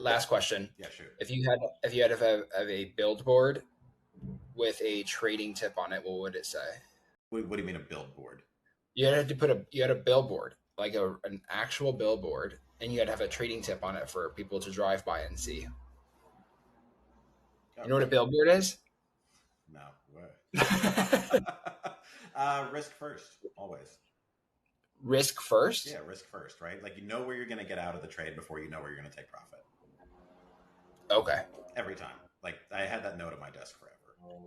last question. Yeah, sure. If you had have a billboard with a trading tip on it, what would it say? What do you mean a billboard? You had a billboard, like an actual billboard, and you had to have a trading tip on it for people to drive by and see. Oh, You know what a billboard is? no. Risk first, always. Risk first? Yeah, risk first, right? Like you know where you're going to get out of the trade before you know where you're going to take profit. Okay. Every time. Like I had that note on my desk forever.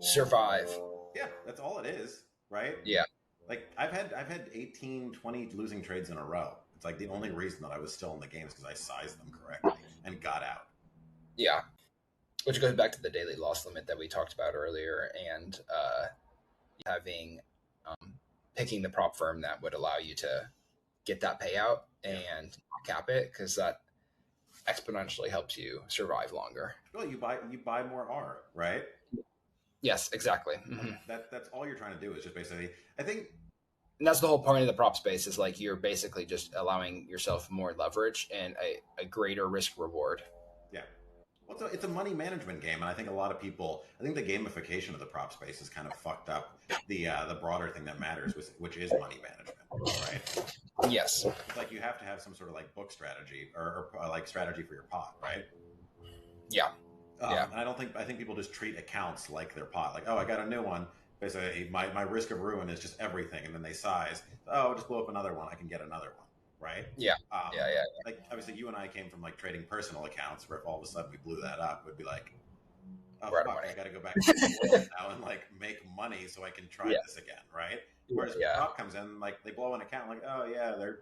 Survive. Yeah, that's all it is, right? Yeah. Like I've had 18, 20 losing trades in a row. It's like the only reason that I was still in the game is because I sized them correctly and got out. Yeah. Which goes back to the daily loss limit that we talked about earlier, and having picking the prop firm that would allow you to get that payout and cap it, because that exponentially helps you survive longer. Well, you buy more R, right? Yes, exactly. Mm-hmm. That's all you're trying to do is just basically. I think. And that's the whole point of the prop space, is like you're basically just allowing yourself more leverage and a greater risk reward. Yeah. Well, it's a money management game, and I think a lot of people. I think the gamification of the prop space has kind of fucked up the broader thing that matters, which is money management, right? Yes. It's like you have to have some sort of like book strategy or like strategy for your pot, right? Yeah. Yeah. And I think people just treat accounts like their pot. Like, oh, I got a new one. Basically, my risk of ruin is just everything, and then they size. Oh, I'll just blow up another one. I can get another one, right? Yeah. Yeah. Like obviously, you and I came from like trading personal accounts, where if all of a sudden we blew that up, it would be like, oh fuck, I got to go back to the world now and like make money so I can try this again, right? Whereas the prop comes in, like they blow an account, like oh yeah, they're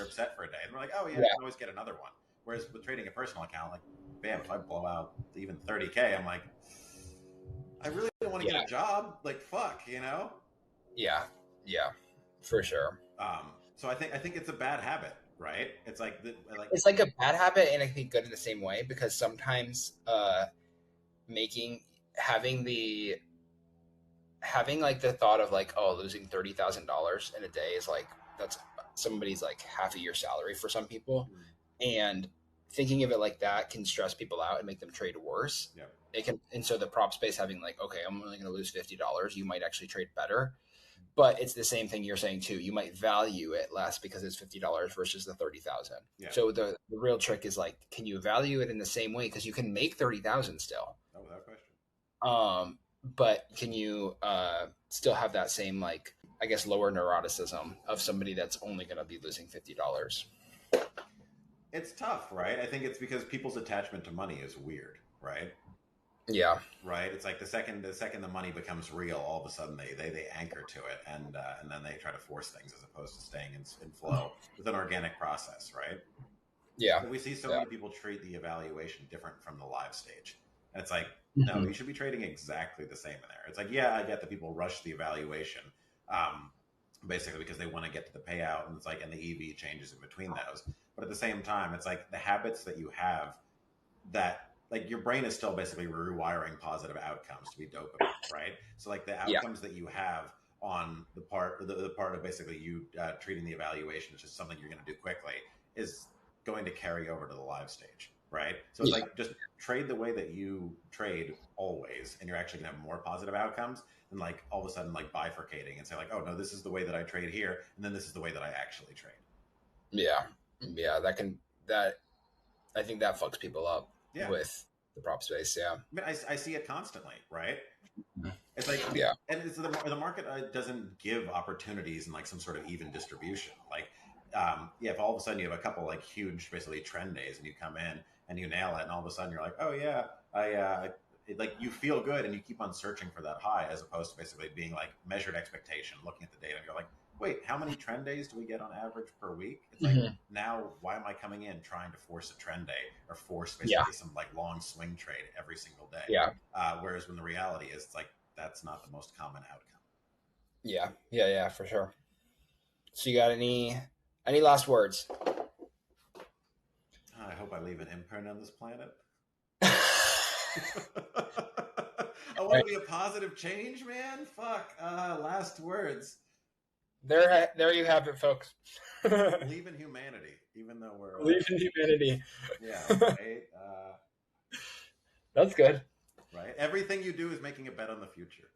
upset for a day, and we're like oh yeah, I can always get another one. Whereas with trading a personal account, like bam, if I blow out even 30K, I'm like, I really don't want to get a job. Like fuck, you know? Yeah, for sure. So I think it's a bad habit, right? It's like it's like a bad habit, and I think good in the same way, because sometimes having like the thought of like, oh, losing $30,000 in a day is like, that's somebody's like half a year salary for some people, and thinking of it like that can stress people out and make them trade worse. Yeah. It can, and so the prop space having like, okay, I'm only going to lose $50, you might actually trade better. But it's the same thing you're saying too. You might value it less because it's $50 versus the 30,000. Yeah. So the real trick is like, can you value it in the same way? Because you can make 30,000 still. Oh, without question. But can you still have that same, like, I guess, lower neuroticism of somebody that's only going to be losing $50? It's tough, right? I think it's because people's attachment to money is weird, right? Yeah. Right. It's like the second the money becomes real, all of a sudden they anchor to it, and then they try to force things as opposed to staying in flow with an organic process, right? Yeah. But we see so many people treat the evaluation different from the live stage, and it's like, no, you should be trading exactly the same in there. It's like, yeah, I get that people rush the evaluation, basically because they want to get to the payout, and it's like, and the EV changes in between those. But at the same time, it's like the habits that you have that. Like your brain is still basically rewiring positive outcomes to be dopamine, right? So like the outcomes that you have on the part of basically you treating the evaluation as just something you're going to do quickly is going to carry over to the live stage, right? So it's like just trade the way that you trade always, and you're actually going to have more positive outcomes than like all of a sudden like bifurcating and say like, oh no, this is the way that I trade here, and then this is the way that I actually trade. Yeah, I think that fucks people up. Yeah. With the prop space, yeah. I mean, I see it constantly, right? It's like, and it's the market doesn't give opportunities in like some sort of even distribution. Like, if all of a sudden you have a couple like huge, basically trend days, and you come in and you nail it, and all of a sudden you're like, oh yeah, like you feel good, and you keep on searching for that high, as opposed to basically being like measured expectation, looking at the data, and you're like, wait, how many trend days do we get on average per week? It's like, now why am I coming in trying to force a trend day or force basically some like long swing trade every single day? Yeah. Whereas when the reality is, it's like, that's not the most common outcome. Yeah, for sure. So you got any last words? I hope I leave an imprint on this planet. I want to be a positive change, man. Fuck. Last words. There you have it, folks. Believe in humanity, even though we're Believe in humanity. yeah, right. That's good. Right. Everything you do is making a bet on the future.